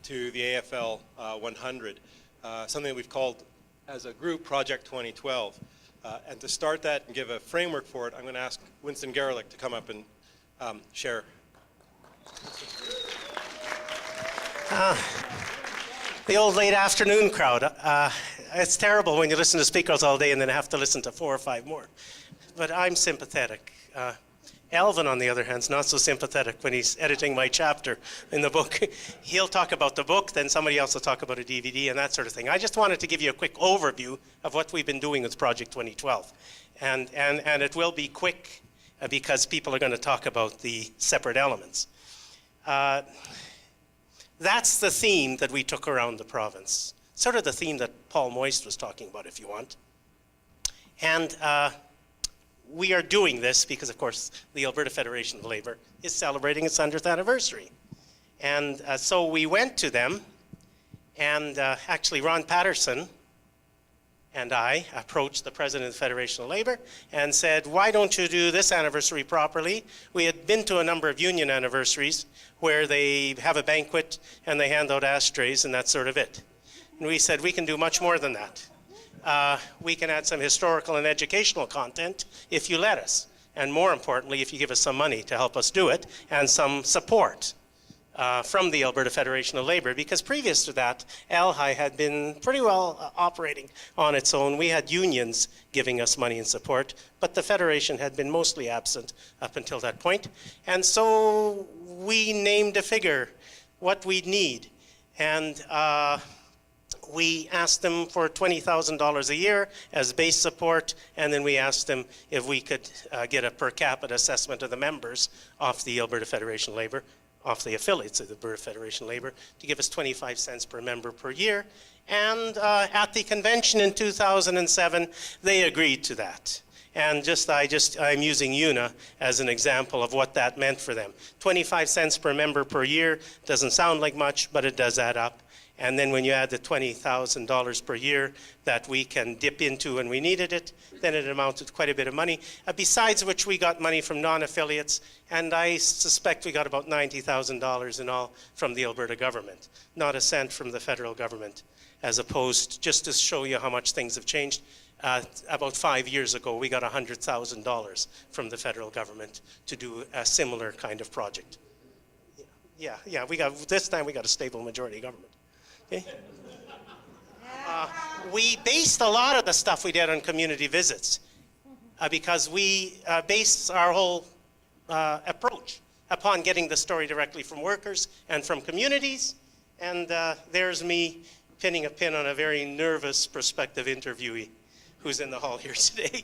to the AFL 100, something that we've called as a group Project 2012. And to start that and give a framework for it, I'm going to ask Winton Gereluk to come up and share. The old late afternoon crowd. It's terrible when you listen to speakers all day and then have to listen to 4 or 5 more. But I'm sympathetic. Alvin, on the other hand, is not so sympathetic when he's editing my chapter in the book. He'll talk about the book, then somebody else will talk about a DVD and that sort of thing. I just wanted to give you a quick overview of what we've been doing with Project 2012. And it will be quick because people are going to talk about the separate elements. That's the theme that we took around the province. Sort of the theme that Paul Moist was talking about, if you want. And we are doing this because, of course, the Alberta Federation of Labour is celebrating its 100th anniversary. And so we went to them, and actually Ron Patterson and I approached the president of the Federation of Labour and said, why don't you do this anniversary properly? We had been to a number of union anniversaries where they have a banquet and they hand out ashtrays and that's sort of it. And we said, we can do much more than that. We can add some historical and educational content if you let us. And more importantly, if you give us some money to help us do it and some support from the Alberta Federation of Labour, because previous to that, ALHI had been pretty well operating on its own. We had unions giving us money and support, but the Federation had been mostly absent up until that point. And so we named a figure, what we'd need. And we asked them for $20,000 a year as base support, and then we asked them if we could get a per capita assessment of the members of the Alberta Federation of Labour, of the affiliates of the Alberta Federation of Labour, to give us 25 cents per member per year. And at the convention in 2007, they agreed to that. And I'm using UNA as an example of what that meant for them. 25 cents per member per year doesn't sound like much, but it does add up. And then when you add the $20,000 per year that we can dip into when we needed it, then it amounted to quite a bit of money, besides which we got money from non-affiliates, and I suspect we got about $90,000 in all from the Alberta government, not a cent from the federal government, as opposed, just to show you how much things have changed, about 5 years ago, we got $100,000 from the federal government to do a similar kind of project. Yeah, this time we got a stable majority government. Okay. We based a lot of the stuff we did on community visits because we based our whole approach upon getting the story directly from workers and from communities. And there's me pinning a pin on a very nervous prospective interviewee who's in the hall here today.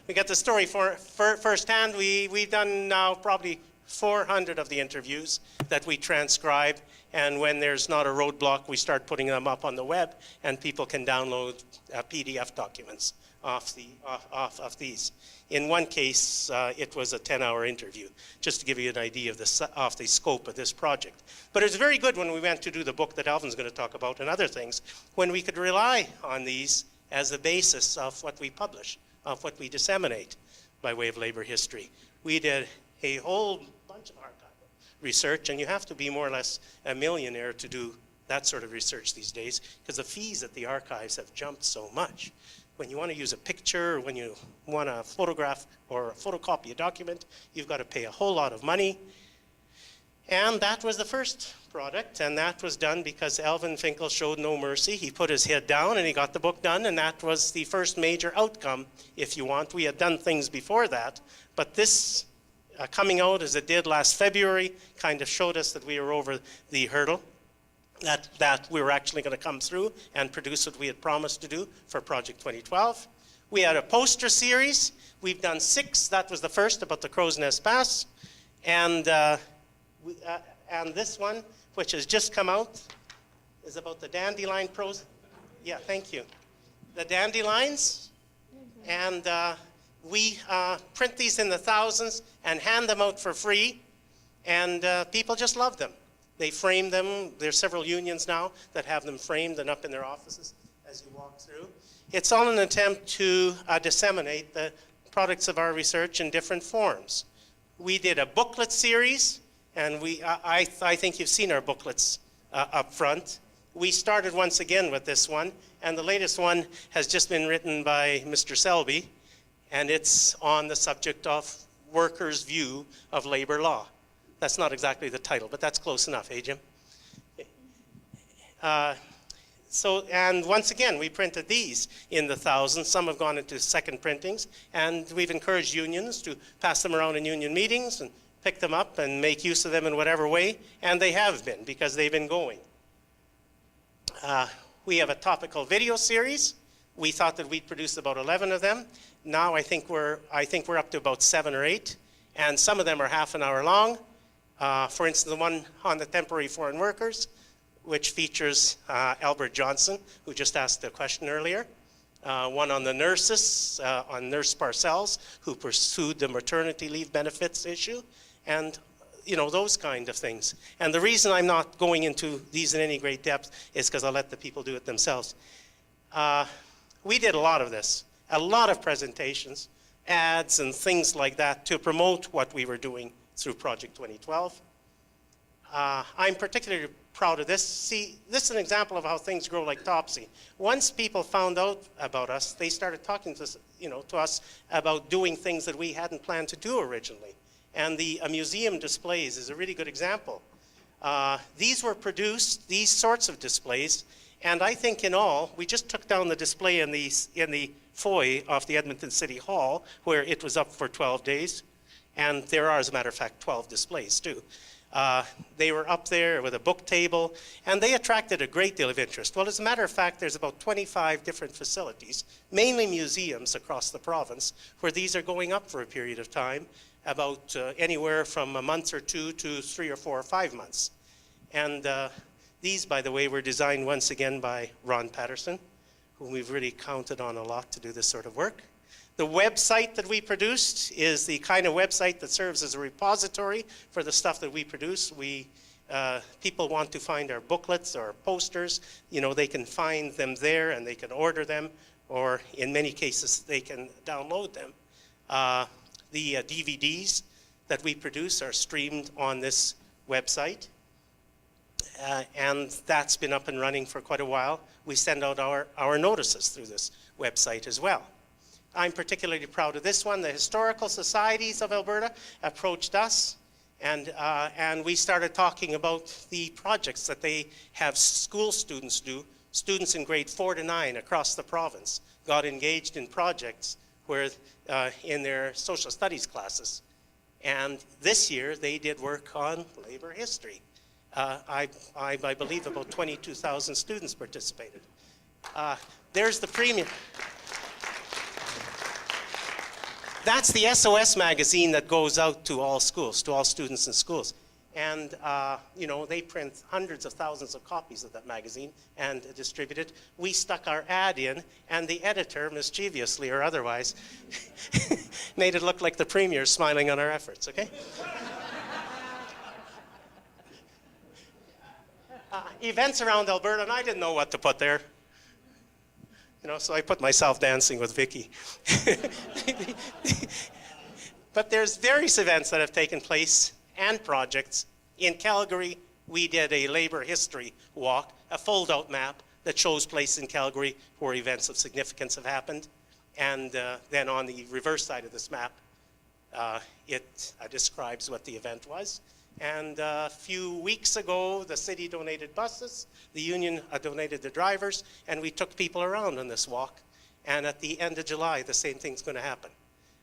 We got the story firsthand. We've done now probably 400 of the interviews that we transcribe, and when there's not a roadblock, we start putting them up on the web, and people can download PDF documents off these. In one case, it was a 10-hour interview, just to give you an idea of the scope of this project. But it's very good when we went to do the book that Alvin's going to talk about and other things, when we could rely on these as the basis of what we publish, of what we disseminate by way of labor history. We did a whole bunch of archival research, and you have to be more or less a millionaire to do that sort of research these days, because the fees at the archives have jumped so much. When you want to use a picture, or when you want to photograph or photocopy a document, you've got to pay a whole lot of money. And that was the first product, and that was done because Alvin Finkel showed no mercy. He put his head down and he got the book done, and that was the first major outcome, if you want. We had done things before that, but this coming out as it did last February kind of showed us that we were over the hurdle, that we were actually going to come through and produce what we had promised to do for Project 2012. We had a poster series. We've done 6. That was the first, about the Crow's Nest Pass. And this one, which has just come out, is about the dandelion pros. Yeah, thank you. The dandelions. And we print these in the thousands and hand them out for free, and people just love them. They frame them. There's several unions now that have them framed and up in their offices as you walk through. It's all an attempt to disseminate the products of our research in different forms. We did a booklet series, and I think you've seen our booklets up front. We started once again with this one, and the latest one has just been written by Mr. Selby, and it's on the subject of workers' view of labor law. That's not exactly the title, but that's close enough, eh, Jim? And once again, we printed these in the thousands. Some have gone into second printings, and we've encouraged unions to pass them around in union meetings and pick them up and make use of them in whatever way, and they have been, because they've been going. We have a topical video series. We thought that we'd produce about 11 of them. Now I think we're up to about 7 or 8, and some of them are half an hour long. For instance, the one on the temporary foreign workers, which features Albert Johnson, who just asked a question earlier. One on the nurses, on Nurse Parcells, who pursued the maternity leave benefits issue, and those kind of things. And the reason I'm not going into these in any great depth is because I'll let the people do it themselves. We did a lot of this, a lot of presentations, ads and things like that to promote what we were doing through Project 2012. I'm particularly proud of this. See, this is an example of how things grow like topsy. Once people found out about us, they started talking to us, to us about doing things that we hadn't planned to do originally. And the museum displays is a really good example. These were produced, these sorts of displays, and I think in all, we just took down the display in the foyer of the Edmonton City Hall, where it was up for 12 days. And there are, as a matter of fact, 12 displays too. They were up there with a book table, and they attracted a great deal of interest. Well, as a matter of fact, there's about 25 different facilities, mainly museums across the province, where these are going up for a period of time, about anywhere from a month or two to 3 or 4 or 5 months. And these, by the way, were designed once again by Ron Patterson, whom we've really counted on a lot to do this sort of work. The website that we produced is the kind of website that serves as a repository for the stuff that we produce. People want to find our booklets or posters. They can find them there and they can order them, or in many cases, they can download them. The DVDs that we produce are streamed on this website, and that's been up and running for quite a while. We send out our notices through this website as well. I'm particularly proud of this one. The Historical Societies of Alberta approached us, and we started talking about the projects that they have school students do. Students in grade 4 to 9 across the province got engaged in projects where in their social studies classes. And this year they did work on labor history. I believe about 22,000 students participated. There's the premium. That's the SOS Magazine that goes out to all schools, to all students in schools. And, they print hundreds of thousands of copies of that magazine and distribute it. We stuck our ad in, and the editor, mischievously or otherwise, made it look like the premier's smiling on our efforts, okay? Events around Alberta, and I didn't know what to put there. So I put myself dancing with Vicky. But there's various events that have taken place and projects. In Calgary, we did a labor history walk, a fold-out map that shows places in Calgary where events of significance have happened. And then on the reverse side of this map, it describes what the event was. And a few weeks ago, the city donated buses, the union donated the drivers, and we took people around on this walk. And at the end of July, the same thing's going to happen.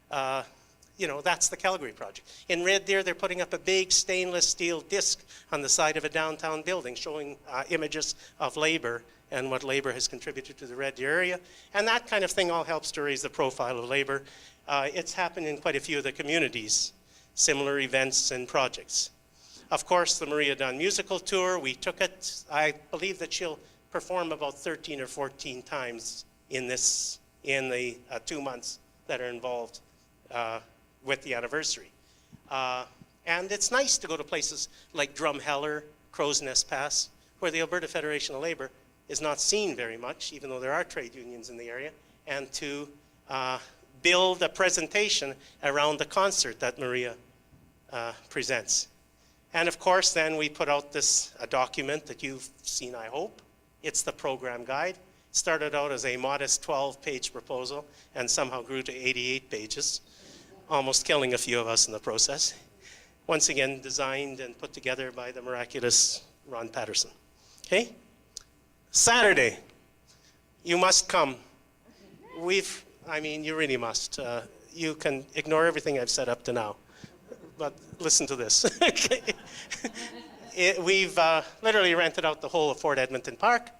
That's the Calgary project. In Red Deer, they're putting up a big stainless steel disc on the side of a downtown building showing images of labor and what labor has contributed to the Red Deer area. And that kind of thing all helps to raise the profile of labor. It's happened in quite a few of the communities, similar events and projects. Of course, the Maria Dunn musical tour, we took it. I believe that she'll perform about 13 or 14 times in the 2 months that are involved with the anniversary. And it's nice to go to places like Drumheller, Crow's Nest Pass, where the Alberta Federation of Labour is not seen very much, even though there are trade unions in the area, and to build a presentation around the concert that Maria presents. And of course, then we put out a document that you've seen, I hope. It's the program guide. Started out as a modest 12-page proposal and somehow grew to 88 pages, almost killing a few of us in the process. Once again, designed and put together by the miraculous Ron Patterson. Okay? Saturday, you must come. You really must. You can ignore everything I've said up to now, but listen to this. We've literally rented out the whole of Fort Edmonton Park.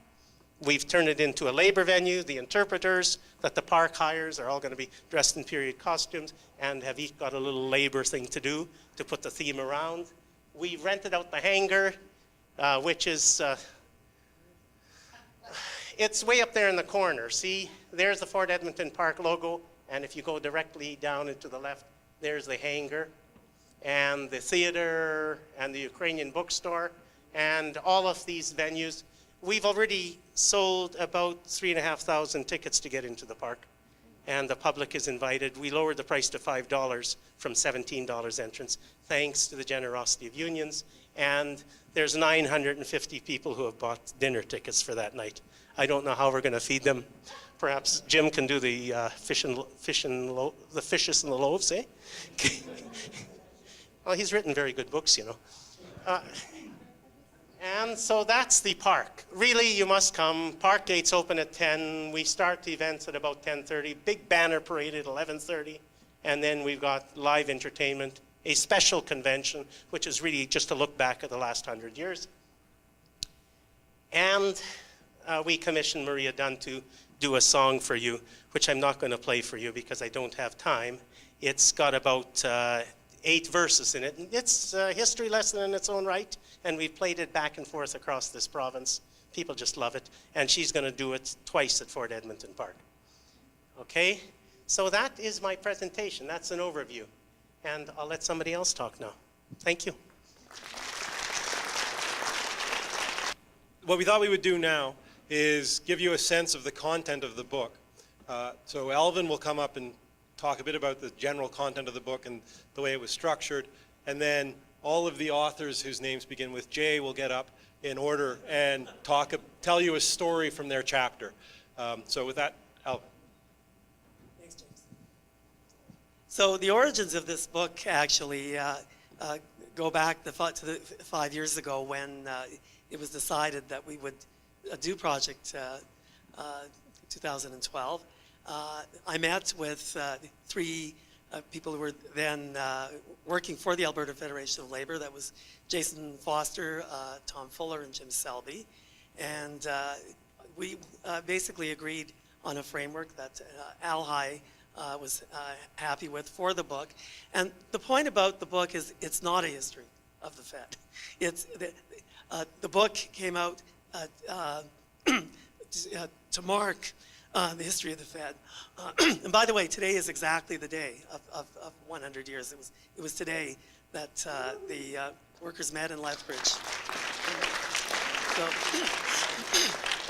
We've turned it into a labor venue. The interpreters that the park hires are all going to be dressed in period costumes and have each got a little labor thing to do to put the theme around. We rented out the hangar, which is, it's way up there in the corner. See, there's the Fort Edmonton Park logo, and if you go directly down and to the left, there's the hangar, and the theater, and the Ukrainian bookstore, and all of these venues. We've already sold about 3,500 tickets to get into the park, and the public is invited. We lowered the price to $5 from $17 entrance, thanks to the generosity of unions, and there's 950 people who have bought dinner tickets for that night. I don't know how we're going to feed them. Perhaps Jim can do the the fishes and the loaves, eh? Well, he's written very good books, you know. And so that's the park. Really, you must come. Park gates open at 10. We start the events at about 10:30. Big banner parade at 11:30. And then we've got live entertainment, a special convention, which is really just to look back at the last 100 years. And we commissioned Maria Dunn to do a song for you, which I'm not going to play for you because I don't have time. It's got about 8 verses in it. It's a history lesson in its own right, and we've played it back and forth across this province. People just love it, and she's going to do it twice at Fort Edmonton Park. Okay, so that is my presentation. That's an overview, and I'll let somebody else talk now. Thank you. What we thought we would do now is give you a sense of the content of the book. So Alvin will come up and talk a bit about the general content of the book and the way it was structured, and then all of the authors whose names begin with J will get up in order and tell you a story from their chapter. So with that, Alvin. Thanks, James. So the origins of this book actually go back to 5 years ago when it was decided that we would do Project 2012. I met with 3 people who were then working for the Alberta Federation of Labor. That was Jason Foster, Tom Fuller, and Jim Selby. And we basically agreed on a framework that ALHI was happy with for the book. And the point about the book is it's not a history of the Fed. It's the book came out to mark the history of the Fed. And by the way, today is exactly the day of 100 years. It was today that the workers met in Lethbridge. So,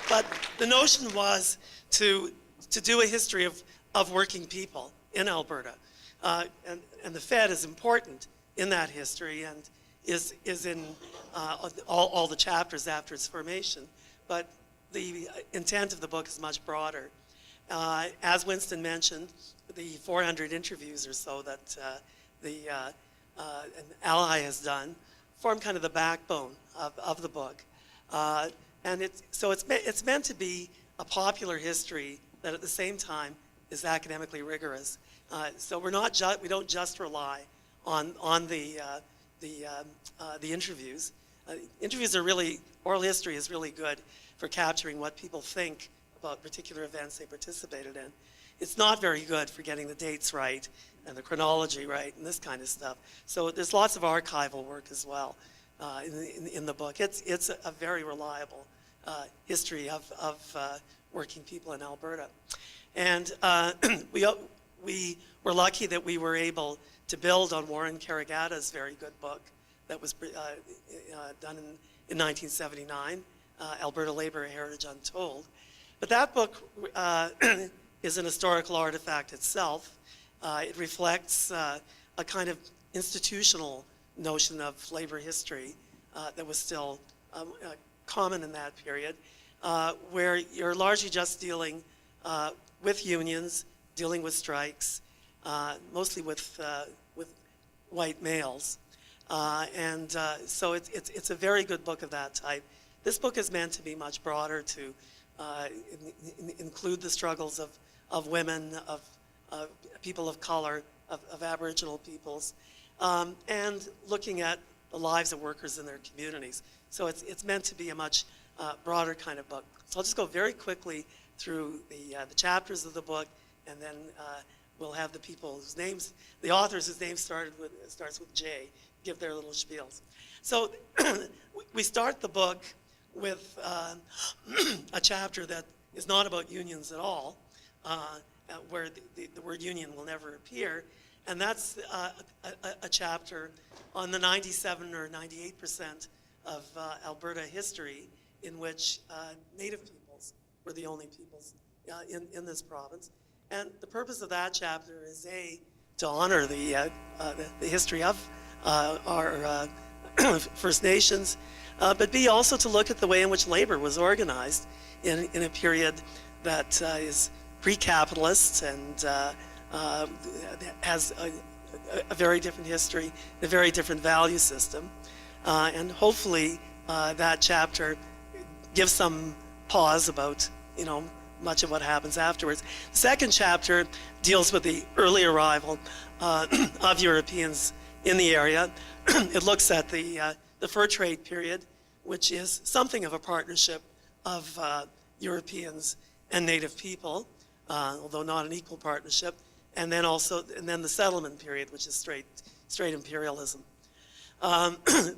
but the notion was to do a history of working people in Alberta. And the Fed is important in that history and is in all the chapters after its formation. But the intent of the book is much broader. As Winston mentioned, the 400 interviews or so that the ALHI has done form kind of the backbone of the book. And it's meant to be a popular history that at the same time is academically rigorous. So we don't just rely on the interviews. Interviews are really, oral history is really good for capturing what people think about particular events they participated in. It's not very good for getting the dates right and the chronology right and this kind of stuff. So there's lots of archival work as well in the book. It's a very reliable history of working people in Alberta. And we were lucky that we were able to build on Warren Karagada's very good book that was done in 1979, Alberta Labour Heritage Untold. But that book is an historical artifact itself. It reflects a kind of institutional notion of labor history that was still common in that period, where you're largely just dealing with unions, dealing with strikes, mostly with white males. So it's a very good book of that type. This book is meant to be much broader, to include the struggles of women, of people of color, of Aboriginal peoples, and looking at the lives of workers in their communities. So it's meant to be a much broader kind of book. So I'll just go very quickly through the chapters of the book, and then we'll have the people whose names, the authors whose names starts with J, give their little spiels. So we start the book with a chapter that is not about unions at all, where the word union will never appear, and that's a chapter on the 97 or 98% of Alberta history in which Native peoples were the only peoples in this province. And the purpose of that chapter is to honor the history of our First Nations, but B, also to look at the way in which labor was organized in a period that is pre-capitalist and has a very different history, a very different value system. And hopefully that chapter gives some pause about, much of what happens afterwards. The second chapter deals with the early arrival of Europeans in the area. It looks at the fur trade period, which is something of a partnership of Europeans and Native people, although not an equal partnership, and then the settlement period, which is straight imperialism.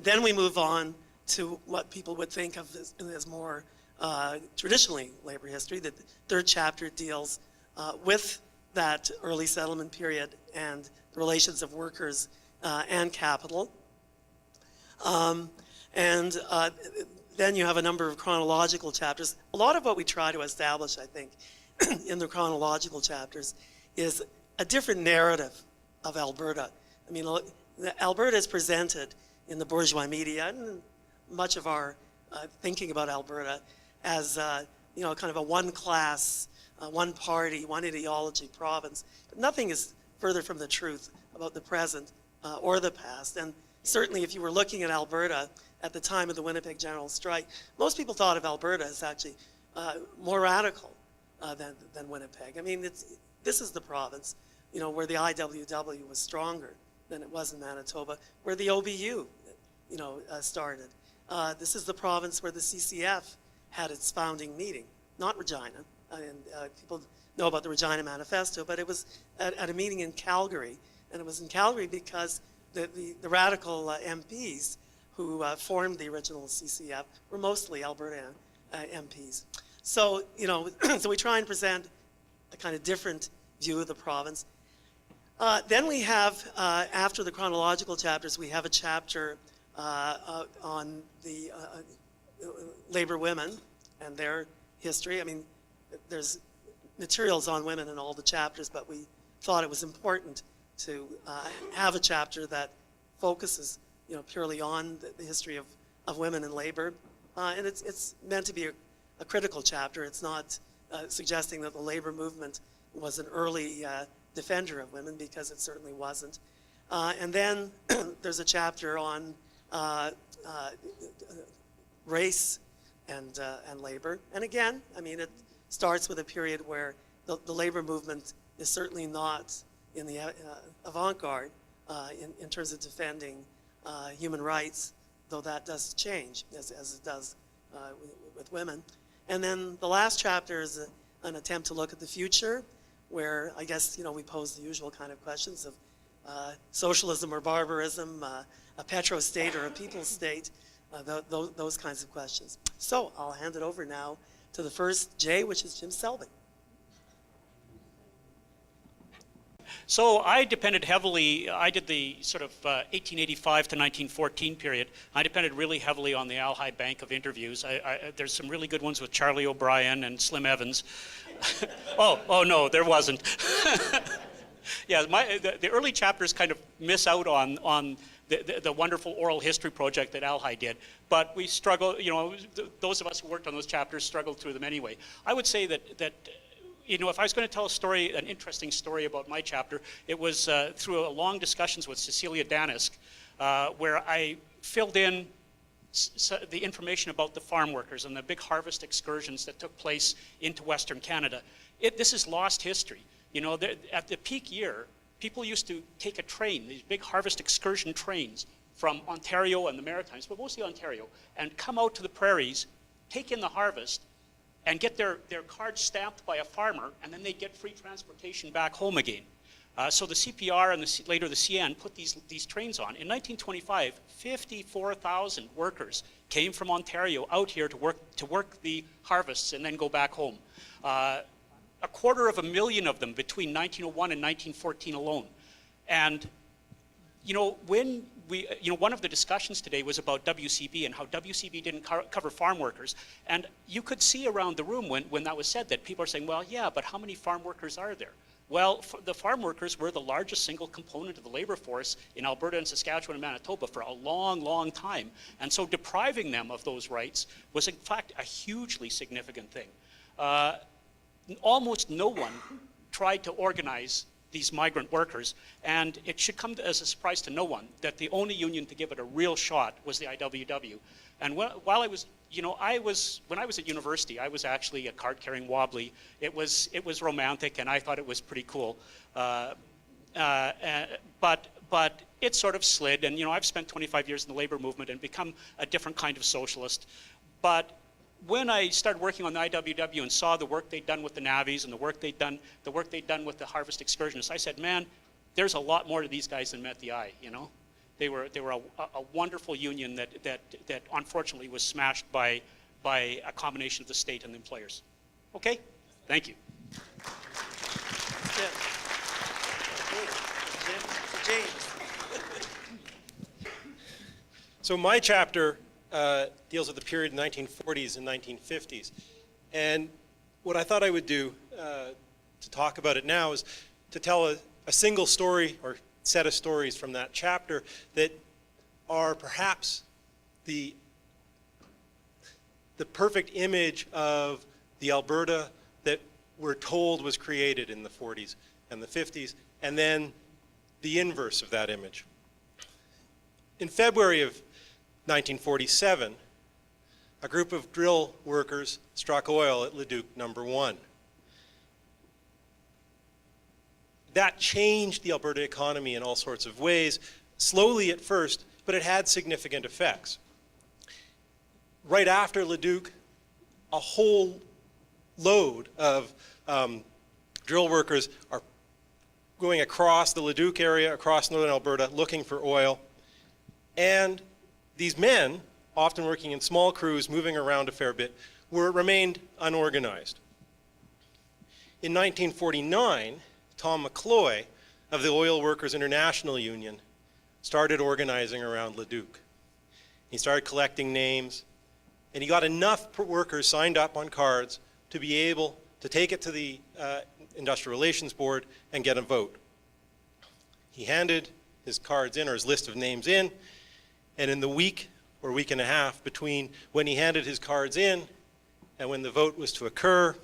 Then we move on to what people would think of as more traditionally labor history. The third chapter deals with that early settlement period and the relations of workers and capital. Then you have a number of chronological chapters. A lot of what we try to establish, I think, in the chronological chapters is a different narrative of Alberta. I mean, Alberta is presented in the bourgeois media and much of our thinking about Alberta as kind of a one-class, one-party, one ideology province. But nothing is further from the truth about the present or the past. And certainly if you were looking at Alberta at the time of the Winnipeg General Strike, most people thought of Alberta as actually more radical than Winnipeg. I mean, this is the province, where the IWW was stronger than it was in Manitoba, where the OBU, started. This is the province where the CCF had its founding meeting, not Regina. People know about the Regina Manifesto, but it was at a meeting in Calgary, and it was in Calgary because the radical MPs who formed the original CCF were mostly Alberta MPs. So, so we try and present a kind of different view of the province. Then we have, after the chronological chapters, we have a chapter on the labor women and their history. I mean, there's materials on women in all the chapters, but we thought it was important to have a chapter that focuses, purely on the history of women in labor. And it's meant to be a critical chapter. It's not suggesting that the labor movement was an early defender of women, because it certainly wasn't. And then there's a chapter on race and labor. And again, I mean, it starts with a period where the labor movement is certainly not in the avant-garde in terms of defending human rights, though that does change as it does with women. And then the last chapter is an attempt to look at the future, where I guess we pose the usual kind of questions of socialism or barbarism, a petro-state or a people's state, those kinds of questions. So I'll hand it over now to the first J, which is Jim Selby. So I depended heavily, I did the sort of 1885 to 1914 period. I depended really heavily on the ALHI bank of interviews. There's some really good ones with Charlie O'Brien and Slim Evans. oh no, there wasn't. Yeah, the early chapters kind of miss out on the wonderful oral history project that ALHI did. But we struggle, you know, those of us who worked on those chapters struggled through them anyway. I would say that you know, if I was going to tell a story, an interesting story about my chapter, it was through long discussions with Cecilia Danisk, where I filled in the information about the farm workers and the big harvest excursions that took place into Western Canada. This is lost history. You know, at the peak year, people used to take a train, these big harvest excursion trains from Ontario and the Maritimes, but mostly Ontario, and come out to the prairies, take in the harvest, and get their cards stamped by a farmer, and then they'd get free transportation back home again. So the CPR and later the CN put these trains on. In 1925, 54,000 workers came from Ontario out here to work the harvests and then go back home. 250,000 of them between 1901 and 1914 alone. And you know, when one of the discussions today was about WCB and how WCB didn't cover farm workers. And you could see around the room when that was said that people are saying, well, yeah, but how many farm workers are there? Well, the farm workers were the largest single component of the labor force in Alberta and Saskatchewan and Manitoba for a long, long time. And so depriving them of those rights was in fact a hugely significant thing. Almost no one tried to organize these migrant workers, and it should come as a surprise to no one that the only union to give it a real shot was the IWW. And while I was, you know, when I was at university, I was actually a card-carrying wobbly. It was romantic, and I thought it was pretty cool. But it sort of slid, and you know, I've spent 25 years in the labor movement and become a different kind of socialist. But when I started working on the IWW and saw the work they'd done with the navvies and the work they'd done with the harvest excursionists, I said, man, there's a lot more to these guys than met the eye. You know, they were a wonderful union that unfortunately was smashed by a combination of the state and the employers. Okay, thank you. James. So my chapter deals with the period 1940s and 1950s. And what I thought I would do to talk about it now is to tell a single story or set of stories from that chapter that are perhaps the perfect image of the Alberta that we're told was created in the 40s and the 50s, and then the inverse of that image. In February of 1947, a group of drill workers struck oil at Leduc number 1. That changed the Alberta economy in all sorts of ways, slowly at first, but it had significant effects. Right after Leduc, a whole load of drill workers are going across the Leduc area, across northern Alberta, looking for oil. And these men, often working in small crews, moving around a fair bit, remained unorganized. In 1949, Tom McCloy of the Oil Workers International Union started organizing around Leduc. He started collecting names, and he got enough workers signed up on cards to be able to take it to the Industrial Relations Board and get a vote. He handed his cards in, or his list of names in, and in the week or week and a half between when he handed his cards in and when the vote was to occur,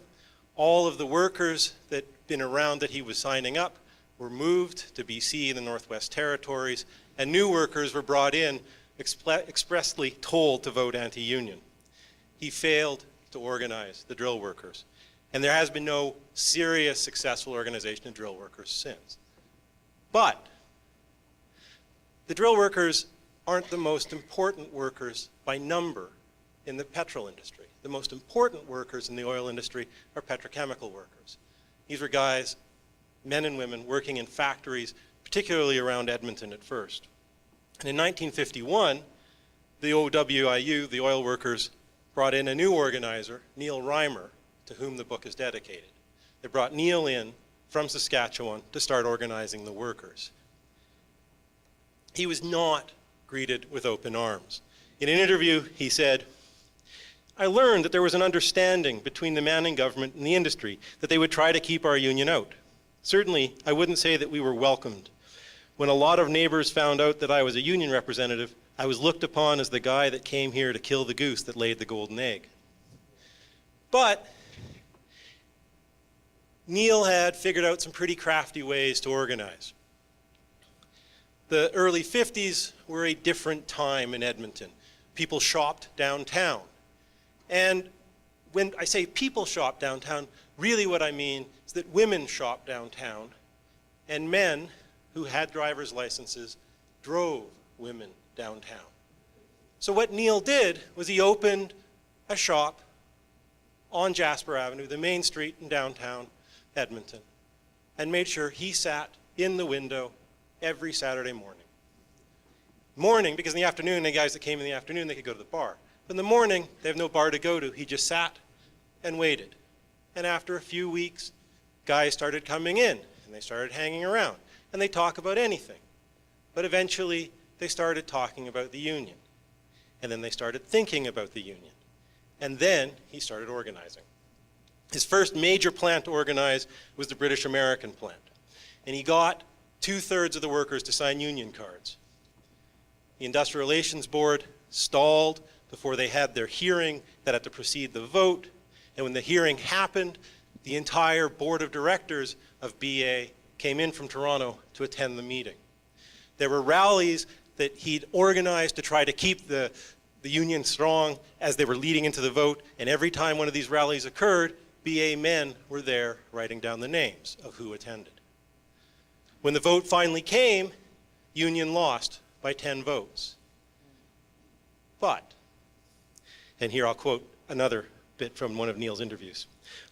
all of the workers that had been around that he was signing up were moved to BC and the Northwest Territories, and new workers were brought in expressly told to vote anti-union. He failed to organize the drill workers, and there has been no serious successful organization of drill workers since. But the drill workers aren't the most important workers by number in the petrol industry. The most important workers in the oil industry are petrochemical workers. These were guys, men and women, working in factories, particularly around Edmonton at first. And in 1951, the OWIU, the oil workers, brought in a new organizer, Neil Reimer, to whom the book is dedicated. They brought Neil in from Saskatchewan to start organizing the workers. He was not greeted with open arms. In an interview, he said, "I learned that there was an understanding between the Manning government and the industry that they would try to keep our union out. Certainly, I wouldn't say that we were welcomed. When a lot of neighbors found out that I was a union representative, I was looked upon as the guy that came here to kill the goose that laid the golden egg. But Neil had figured out some pretty crafty ways to organize. The early 50s were a different time in Edmonton. People shopped downtown. And when I say people shopped downtown, really what I mean is that women shopped downtown, and men who had driver's licenses drove women downtown. So what Neil did was he opened a shop on Jasper Avenue, the main street in downtown Edmonton, and made sure he sat in the window every Saturday morning. Because in the afternoon, the guys that came in the afternoon, they could go to the bar. But in the morning, they have no bar to go to. He just sat and waited. And after a few weeks, guys started coming in, and they started hanging around. And they talk about anything. But eventually, they started talking about the union. And then they started thinking about the union. And then he started organizing. His first major plant to organize was the British American plant. And he got 2/3 of the workers to sign union cards. The Industrial Relations Board stalled before they had their hearing that had to precede the vote. And when the hearing happened, the entire board of directors of BA came in from Toronto to attend the meeting. There were rallies that he'd organized to try to keep the union strong as they were leading into the vote. And every time one of these rallies occurred, BA men were there writing down the names of who attended. When the vote finally came, union lost by 10 votes. But, and here I'll quote another bit from one of Neil's interviews,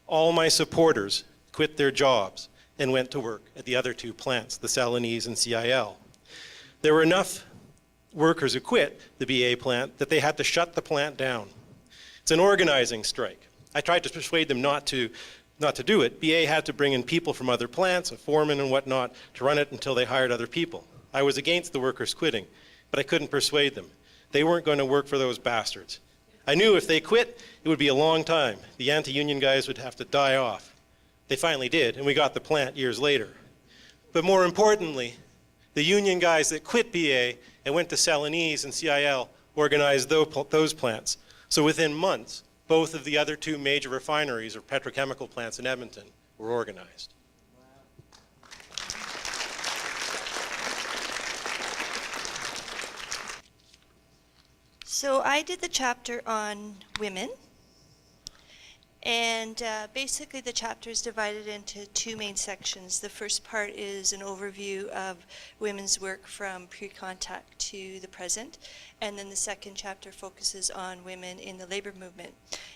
all my supporters quit their jobs and went to work at the other two plants, the Celanese and CIL. There were enough workers who quit the BA plant that they had to shut the plant down. It's an organizing strike. I tried to persuade them not to do it. BA had to bring in people from other plants, a foreman and whatnot, to run it until they hired other people. I was against the workers quitting, but I couldn't persuade them. They weren't going to work for those bastards. I knew if they quit, it would be a long time. The anti-union guys would have to die off. They finally did, and we got the plant years later. But more importantly, the union guys that quit BA and went to Celanese and CIL organized those plants. So within months, both of the other two major refineries or petrochemical plants in Edmonton were organized. So I did the chapter on women, and basically the chapter is divided into two main sections. The first part is an overview of women's work from pre-contact to the present, and then the second chapter focuses on women in the labor movement.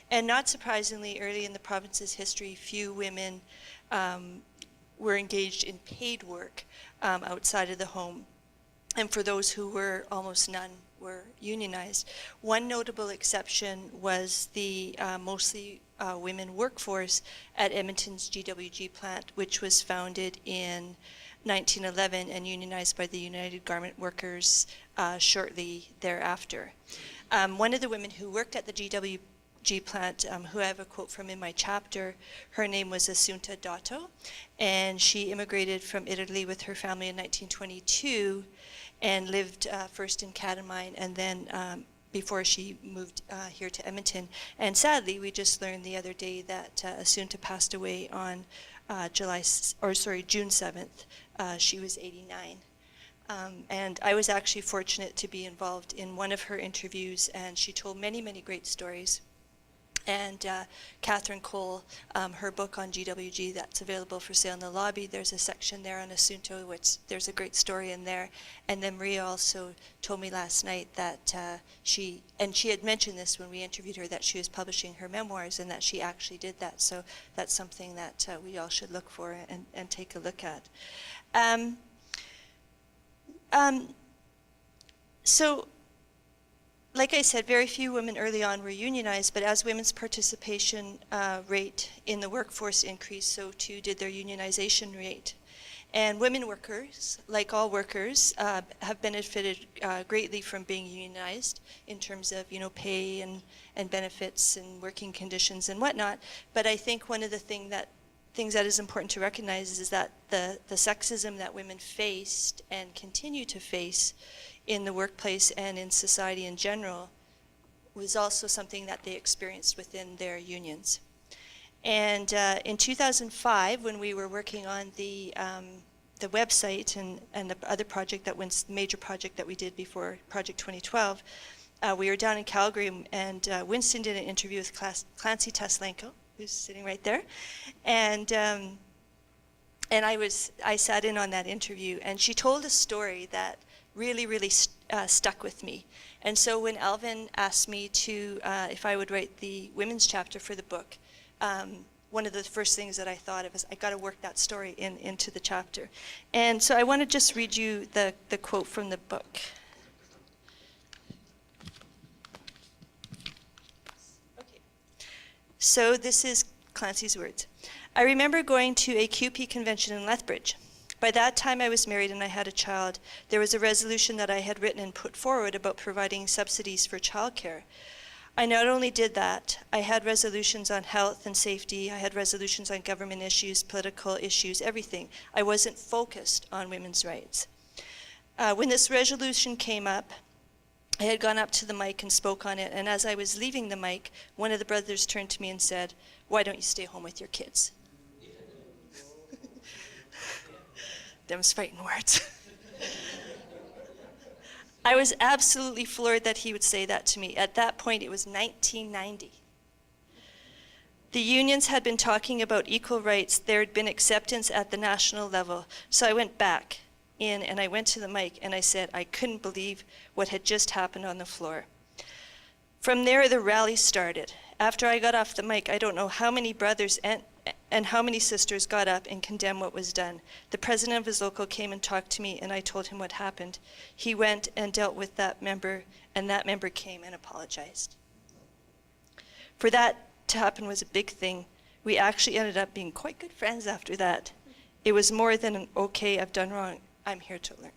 And not surprisingly, early in the province's history, few women were engaged in paid work outside of the home. And for those who were, almost none were unionized. One notable exception was the mostly women workforce at Edmonton's GWG plant, which was founded in 1911 and unionized by the United Garment Workers shortly thereafter. One of the women who worked at the GWG plant, who I have a quote from in my chapter, her name was Assunta Dotto, and she immigrated from Italy with her family in 1922 and lived first in Catamine and then before she moved here to Edmonton. And sadly, we just learned the other day that Assunta passed away on June 7th. She was 89. And I was actually fortunate to be involved in one of her interviews, and she told many, many great stories. And Catherine Cole, her book on GWG that's available for sale in the lobby, there's a section there on Assunta, which there's a great story in there. And then Maria also told me last night that she had mentioned this when we interviewed her, that she was publishing her memoirs and that she actually did that. So that's something that we all should look for and take a look at. So, like I said, very few women early on were unionized, but as women's participation rate in the workforce increased, so too did their unionization rate. And women workers, like all workers, have benefited greatly from being unionized in terms of, pay and benefits and working conditions and whatnot. But I think one of the things that things that is important to recognize is that the sexism that women faced and continue to face in the workplace and in society in general was also something that they experienced within their unions. And in 2005, when we were working on the website and the other project that was the major project that we did before Project 2012, we were down in Calgary, and Winston did an interview with Clancy Teslenko, who's sitting right there, and I sat in on that interview, and she told a story that really stuck with me. And so when Alvin asked me to if I would write the women's chapter for the book, one of the first things that I thought of is I got to work that story into the chapter. And so I want to just read you the quote from the book. Okay. So this is Clancy's words. I remember going to a QP convention in Lethbridge. By that time I was married and I had a child. There was a resolution that I had written and put forward about providing subsidies for childcare. I not only did that, I had resolutions on health and safety, I had resolutions on government issues, political issues, everything. I wasn't focused on women's rights. When this resolution came up, I had gone up to the mic and spoke on it, and as I was leaving the mic, one of the brothers turned to me and said, "Why don't you stay home with your kids?" Them's fighting words. I was absolutely floored that he would say that to me. At that point, it was 1990. The unions had been talking about equal rights. There had been acceptance at the national level. So I went back in and I went to the mic and I said I couldn't believe what had just happened on the floor. From there, the rally started. After I got off the mic, I don't know how many brothers and how many sisters got up and condemned what was done. The president of his local came and talked to me, and I told him what happened. He went and dealt with that member, and that member came and apologized. For that to happen was a big thing. We actually ended up being quite good friends after that. It was more than an okay, I've done wrong, I'm here to learn.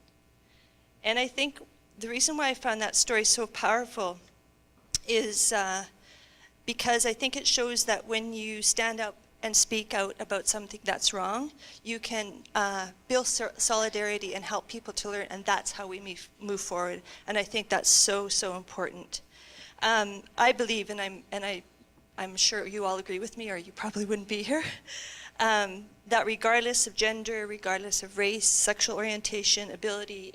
And I think the reason why I found that story so powerful is because I think it shows that when you stand up and speak out about something that's wrong, you can build solidarity and help people to learn, and that's how we move forward. And I think that's so important. I believe, and I'm sure you all agree with me, or you probably wouldn't be here, that regardless of gender, regardless of race, sexual orientation, ability,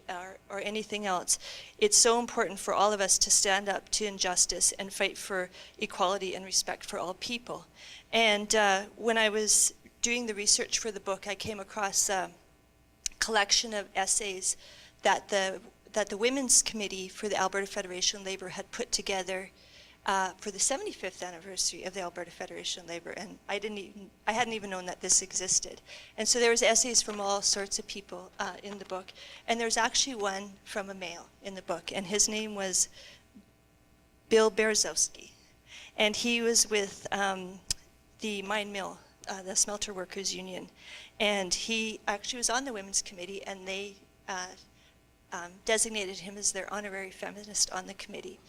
or anything else, it's so important for all of us to stand up to injustice and fight for equality and respect for all people. And when I was doing the research for the book, I came across a collection of essays that the Women's Committee for the Alberta Federation of Labour had put together for the 75th anniversary of the Alberta Federation of Labour, and I hadn't even known that this existed. And so there was essays from all sorts of people in the book, and there's actually one from a male in the book, and his name was Bill Berezowski, and he was with the mine mill, the Smelter Workers Union, and he actually was on the Women's Committee, and they designated him as their honorary feminist on the committee.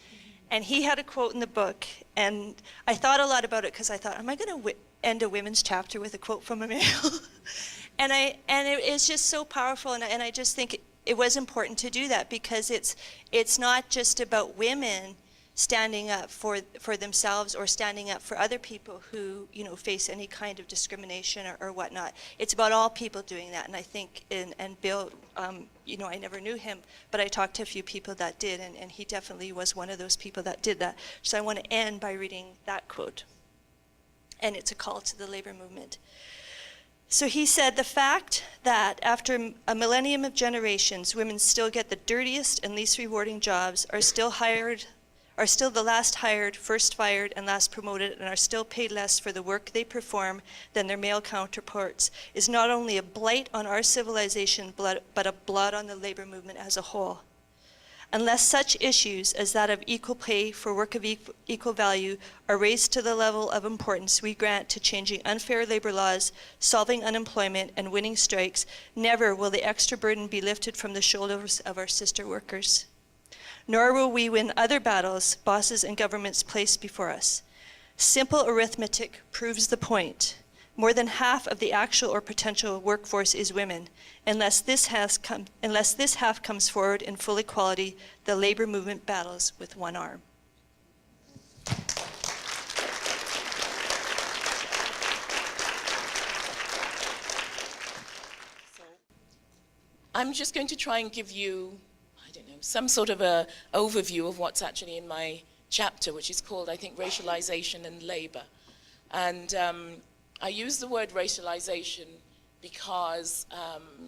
And he had a quote in the book, and I thought a lot about it because I thought, am I going to end a women's chapter with a quote from a male? and it's just so powerful, and I just think it was important to do that, because it's not just about women standing up for themselves or standing up for other people who face any kind of discrimination or whatnot. It's about all people doing that, and I think and Bill, I never knew him, but I talked to a few people that did, and he definitely was one of those people that did that. So I want to end by reading that quote, and it's a call to the labor movement. So he said, "The fact that after a millennium of generations, women still get the dirtiest and least rewarding jobs, are still the last hired, first fired, and last promoted, and are still paid less for the work they perform than their male counterparts, is not only a blight on our civilization, but a blot on the labor movement as a whole. Unless such issues as that of equal pay for work of equal value are raised to the level of importance we grant to changing unfair labor laws, solving unemployment, and winning strikes, never will the extra burden be lifted from the shoulders of our sister workers. Nor will we win other battles bosses and governments place before us. Simple arithmetic proves the point. More than half of the actual or potential workforce is women. Unless this half comes forward in full equality, the labor movement battles with one arm. I'm just going to try and give you, I don't know, some sort of a overview of what's actually in my chapter, which is called, I think, Racialization and Labor. And I use the word racialization because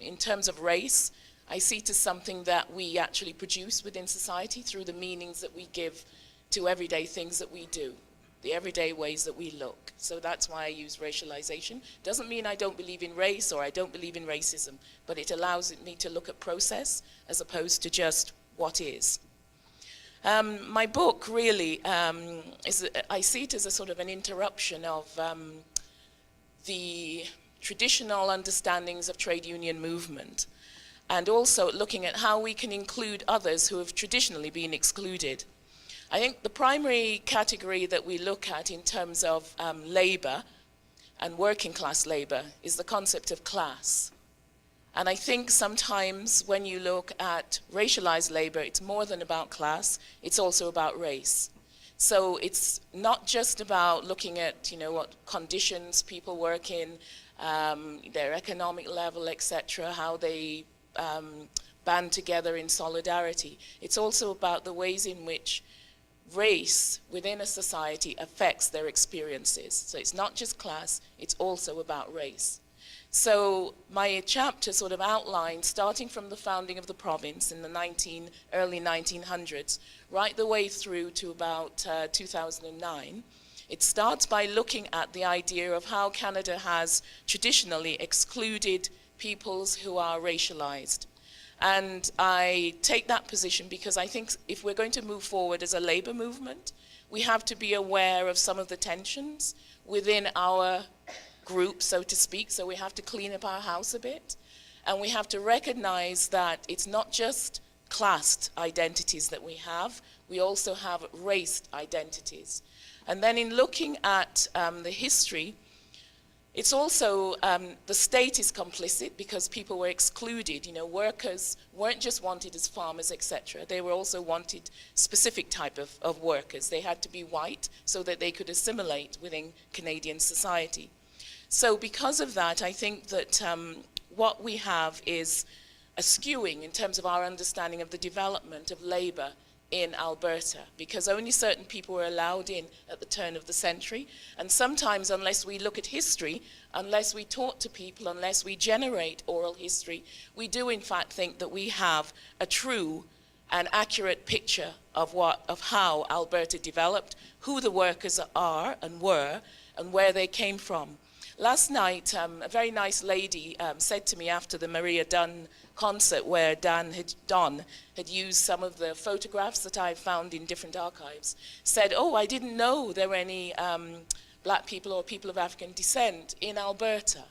in terms of race, I see it as something that we actually produce within society through the meanings that we give to everyday things that we do, the everyday ways that we look. So that's why I use racialization. Doesn't mean I don't believe in race or I don't believe in racism, but it allows me to look at process as opposed to just what is. My book really I see it as a sort of an interruption of the traditional understandings of trade union movement, and also looking at how we can include others who have traditionally been excluded. I think the primary category that we look at in terms of labor and working class labor is the concept of class. And I think sometimes when you look at racialized labor, it's more than about class, it's also about race. So it's not just about looking at, you know, what conditions people work in, their economic level, etc., how they band together in solidarity. It's also about the ways in which race within a society affects their experiences. So it's not just class, it's also about race. So my chapter sort of outlines, starting from the founding of the province in the early 1900s, right the way through to about 2009. It starts by looking at the idea of how Canada has traditionally excluded peoples who are racialized. And I take that position because I think if we're going to move forward as a labor movement, we have to be aware of some of the tensions within our group, so to speak. So we have to clean up our house a bit. And we have to recognize that it's not just classed identities that we have, we also have raced identities. And then in looking at the history, it's also, the state is complicit because people were excluded. You know, workers weren't just wanted as farmers, etc. They were also wanted specific type of workers. They had to be white so that they could assimilate within Canadian society. So because of that, I think that what we have is a skewing in terms of our understanding of the development of labor in Alberta, because only certain people were allowed in at the turn of the century. And sometimes, unless we look at history, unless we talk to people, unless we generate oral history, we do in fact think that we have a true and accurate picture of how Alberta developed, who the workers are and were, and where they came from. Last night, a very nice lady said to me after the Maria Dunn concert, where Don had used some of the photographs that I found in different archives, said, "Oh, I didn't know there were any black people or people of African descent in Alberta."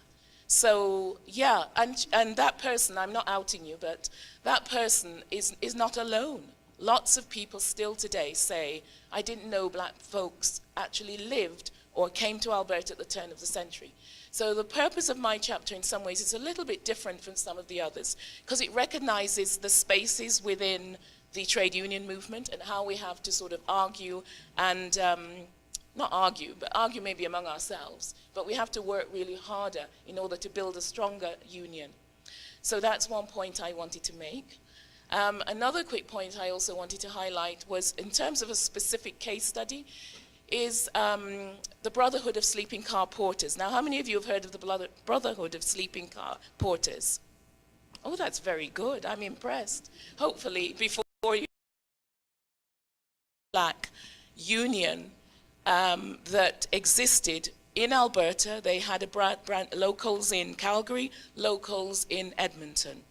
So yeah, and that person, I'm not outing you, but that person is not alone. Lots of people still today say, "I didn't know black folks actually lived or came to Alberta at the turn of the century." So the purpose of my chapter in some ways is a little bit different from some of the others, because it recognizes the spaces within the trade union movement and how we have to sort of argue and, not argue, but argue maybe among ourselves, but we have to work really harder in order to build a stronger union. So that's one point I wanted to make. Another quick point I also wanted to highlight was in terms of a specific case study, is the Brotherhood of Sleeping Car Porters. Now, how many of you have heard of the Brotherhood of Sleeping Car Porters? Oh, that's very good. I'm impressed. Hopefully, before you black union that existed in Alberta, they had a locals in Calgary, locals in Edmonton.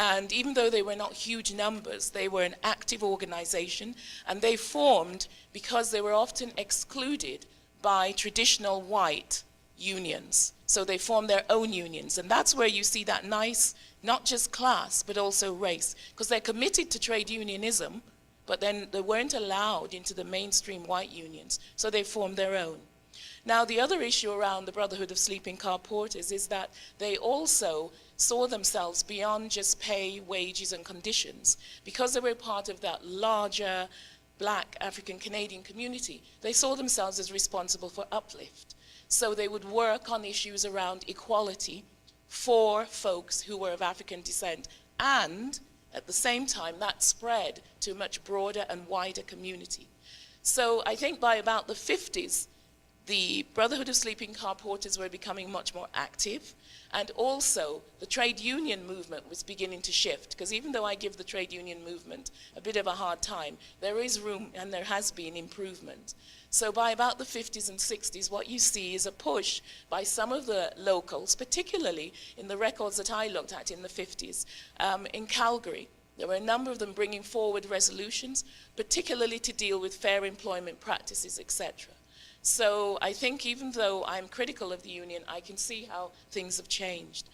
And even though they were not huge numbers, they were an active organization, and they formed because they were often excluded by traditional white unions. So they formed their own unions, and that's where you see that nice, not just class, but also race, because they're committed to trade unionism, but then they weren't allowed into the mainstream white unions, so they formed their own. Now, the other issue around the Brotherhood of Sleeping Car Porters is that they also saw themselves beyond just pay, wages, and conditions. Because they were part of that larger Black African Canadian community, they saw themselves as responsible for uplift. So they would work on issues around equality for folks who were of African descent, and at the same time that spread to a much broader and wider community. So I think by about the 50s, the Brotherhood of Sleeping Car Porters were becoming much more active, and also the trade union movement was beginning to shift, because even though I give the trade union movement a bit of a hard time, there is room and there has been improvement. So by about the 50s and 60s, what you see is a push by some of the locals, particularly in the records that I looked at in the 50s, in Calgary. There were a number of them bringing forward resolutions, particularly to deal with fair employment practices, etc. So I think even though I'm critical of the union, I can see how things have changed.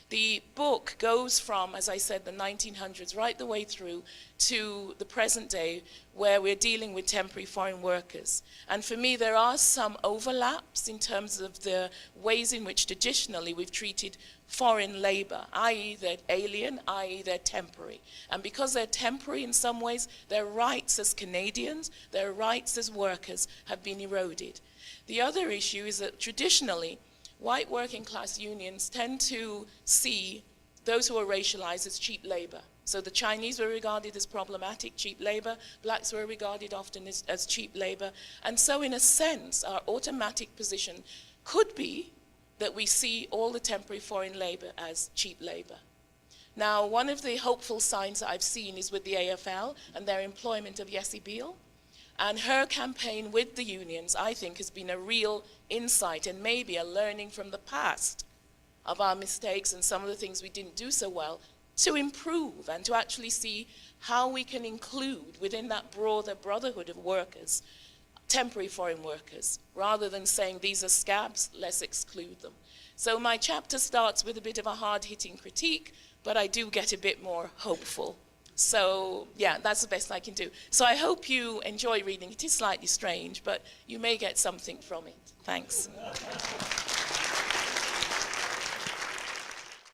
The book goes from, as I said, the 1900s right the way through to the present day, where we're dealing with temporary foreign workers. And for me, there are some overlaps in terms of the ways in which traditionally we've treated foreign labor, i.e. they're alien, i.e. they're temporary. And because they're temporary in some ways, their rights as Canadians, their rights as workers have been eroded. The other issue is that traditionally, white working class unions tend to see those who are racialized as cheap labor. So the Chinese were regarded as problematic, cheap labor. Blacks were regarded often as cheap labor. And so in a sense, our automatic position could be that we see all the temporary foreign labor as cheap labor. Now, one of the hopeful signs that I've seen is with the AFL and their employment of Yessie Beale. And her campaign with the unions, I think, has been a real insight and maybe a learning from the past of our mistakes and some of the things we didn't do so well to improve and to actually see how we can include within that broader brotherhood of workers, temporary foreign workers, rather than saying these are scabs, let's exclude them. So my chapter starts with a bit of a hard-hitting critique, but I do get a bit more hopeful. So, yeah, that's the best I can do. So I hope you enjoy reading. It is slightly strange, but you may get something from it. Thanks.